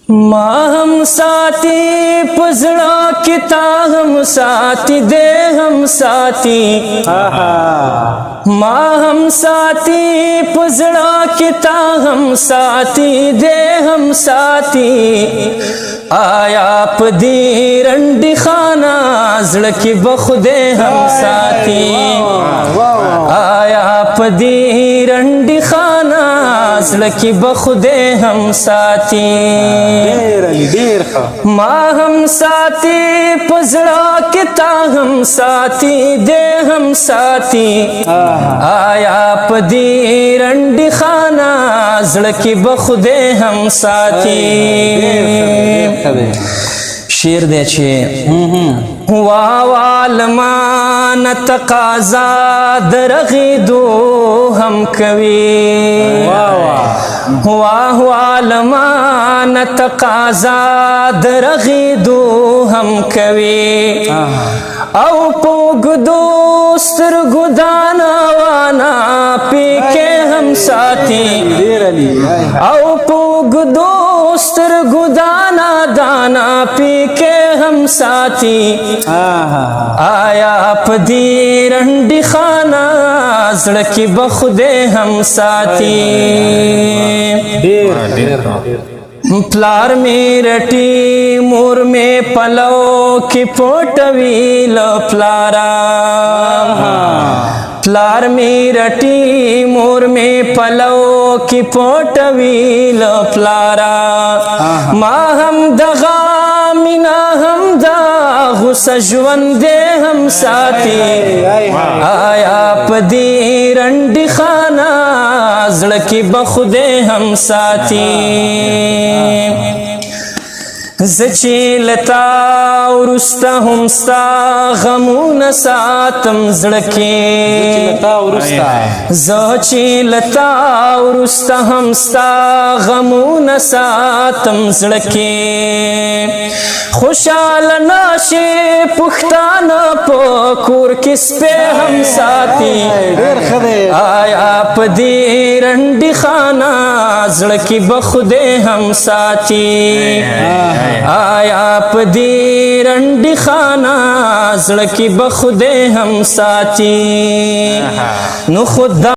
ما هم ساتي پزړه کې تا هم ساتي دې هم ساتي ما هم ساتي پزړه کې تا هم ساتي دې هم ساتي آیا پدې رنډي خانه زړه کې بخده هم ساتي آیا پدې رنډي خانه زړه کې بخده هم ساتي ما هم ساتي پزړه کې تا هم ساتي دې هم ساتي آیا پدې رنډي خانه زړه کې بخده هم ساتي شیر دے چھے والمان تقاضا درغیدو ہم کوي والمان تقاضا درغیدو ہم کوي او پوگدو سترگو دانا وانا پی کے ہم ساتھی او پوگدو سترگو دانا دانا پی کے ہم ساتھی آیا پدی رنڈی خانہ زڑ کی بخدے ہم ساتھی پلار میں رٹی مور میں پلو کی پوٹوی لپلارا پلار میں رٹی مور میں پلو کی پوٹوی لپلارا ما ہم دغا مینا ہم دا غصہ ژوندے ہم ساتھی آیا پدی رنڈی خانہ زړه کې بخدے ہم ساتھی زچی لتا ورستا هم ستا غمون ساتم زړه کې زچی لتا ورستا هم ستا غمون ساتم زړه کې خوشاله ناشې پښتانه په کور کې سپې هم ساتي آیا پدې رنډي خانه زړه کې بخدے هم ساتي آیا پدې رنډي خانه زړه کې بخدے هم ساتي نو خدا